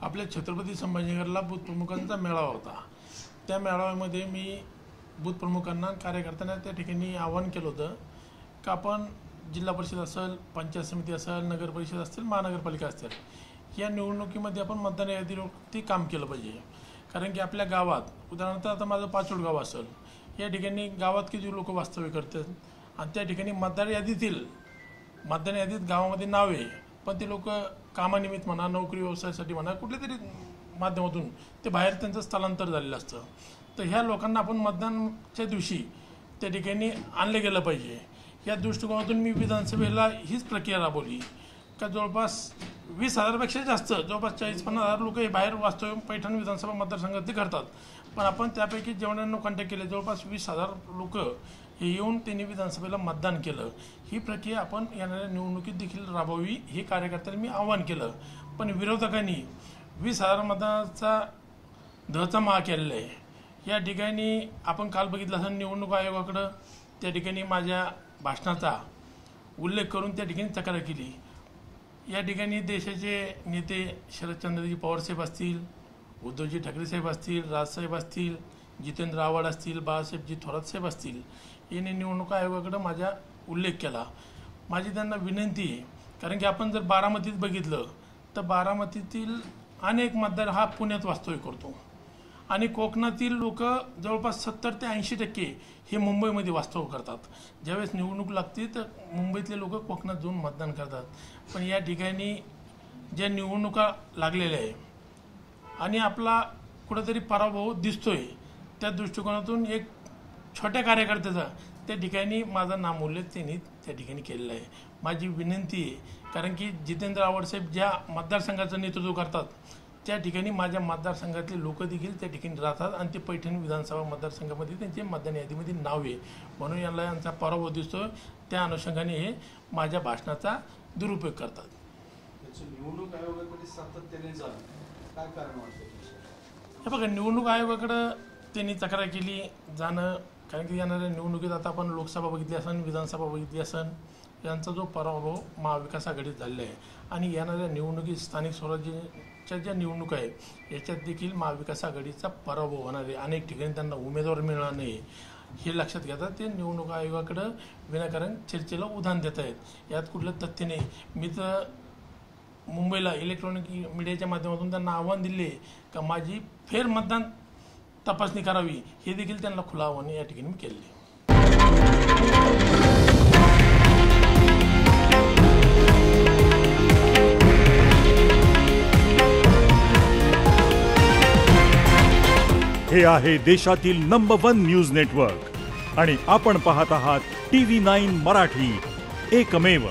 आपल्या छत्रपती संभाजीनगरला बूथ प्रमुखांचा मेळावा होता। त्या मेळाव्यामध्ये मी बूथ प्रमुखांना कार्यकर्त्यांना त्या ठिकाणी आवाहन केलं होतं की आपण जिल्हा परिषद असेल, पंचायत समिती असेल, नगर परिषद असतील, महानगरपालिका असतील, या निवडणुकीमध्ये आपण मतदान यादीवरती काम केलं पाहिजे। कारण की आपल्या गावात उदाहरणार्थ आता माझं पाचोड गाव असेल, या ठिकाणी गावात किती लोक वास्तव्य करतात आणि त्या ठिकाणी मतदार यादीत गावामध्ये नाव आहे, पण ते लोक कामानिमित्त म्हणा, नोकरी व्यवसायासाठी म्हणा, कुठल्या तरी माध्यमातून ते बाहेर त्यांचं स्थलांतर झालेलं असतं। तर ह्या लोकांना आपण मतदानाच्या दिवशी त्या ठिकाणी आणले गेलं पाहिजे। या दृष्टिकोनातून मी विधानसभेला हीच प्रक्रिया राबवली का जवळपास 20,000पेक्षा जास्त जवळपास 40-50,000 लोक हे बाहेर वास्तव्य पैठण विधानसभा मतदारसंघात करतात, पण आपण त्यापैकी जेवढ्यांना कॉन्टॅक्ट केले जवळपास 20,000 लोक हे येऊन त्यांनी विधानसभेला मतदान केलं। ही प्रक्रिया आपण येणाऱ्या निवडणुकीत देखील राबवावी हे कार्यकर्त्यांनी मी आवाहन केलं, पण विरोधकांनी 20,000 मतदानाचा धचा माहा केलेला आहे। या ठिकाणी आपण काल बघितलं असं निवडणूक आयोगाकडं त्या ठिकाणी माझ्या भाषणाचा उल्लेख करून त्या ठिकाणी तक्रार केली। या ठिकाणी देशाचे नेते शरदचंद्रजी पवारसाहेब असतील, उद्धवजी ठाकरे साहेब असतील, राजसाहेब असतील, जितेंद्र आव्हाड असतील, बाळासाहेबजी थोरात साहेब असतील, यांनी निवडणूक आयोगाकडे माझा उल्लेख केला। माझी त्यांना विनंती आहे, कारण की आपण जर बारामतीत बघितलं तर बारामतीतील अनेक मतदार हा पुण्यात वास्तव्य करतो आणि कोकणातील लोक जवळपास 70 ते 80% हे मुंबईमध्ये वास्तव्य करतात। ज्यावेळेस निवडणूक लागते तर मुंबईतले लोक कोकणात जाऊन मतदान करतात, पण या ठिकाणी ज्या निवडणुका लागलेल्या आहे आणि आपला कुठेतरी पराभव दिसतोय, त्या दृष्टिकोनातून एक छोट्या कार्यकर्त्याचा त्या ठिकाणी माझा नामोल्लेख त्यांनी त्या ठिकाणी केलेला आहे। माझी विनंती आहे, कारण की जितेंद्र आव्हाड साहेब ज्या मतदारसंघाचं नेतृत्व करतात त्या ठिकाणी माझ्या मतदारसंघातले लोक देखील त्या ठिकाणी राहतात आणि ते पैठण विधानसभा मतदारसंघामध्ये त्यांचे मतदान यादीमध्ये नाव आहे, म्हणून यांना यांचा पराभव दिसतो। त्या अनुषंगाने हे माझ्या भाषणाचा दुरुपयोग करतात। निवडणूक आयोगाकडे सातत्याने काय कारण वाटतं? हे बघा, निवडणूक आयोगाकडे त्यांनी तक्रार केली जाणं, कारण की येणाऱ्या निवडणुकीत आता आपण लोकसभा बघितली असेल, विधानसभा बघितली असेल, यांचा जो पराभव महाविकास आघाडीत झालेला आहे आणि येणाऱ्या निवडणुकीत स्थानिक स्वराज्याच्या ज्या निवडणुका आहेत याच्यात देखील महाविकास आघाडीचा पराभव होणार आहे। अनेक ठिकाणी त्यांना उमेदवार मिळणार नाही हे लक्षात घेता ते निवडणूक आयोगाकडे विनाकारण चर्चेला उधाण देत आहेत। यात कुठलं तथ्य नाही। मी तर मुंबईला इलेक्ट्रॉनिक मीडियाच्या माध्यमातून त्यांना आव्हान दिले का माझी फेर मतदान तपासणी करावी, हे देखील त्यांना खुलं आव्हान या ठिकाणी मी केले। हे आहे देशातील नंबर 1 न्यूज नेटवर्क आणि आपण पाहत आहात TV9 मराठी, एकमेव।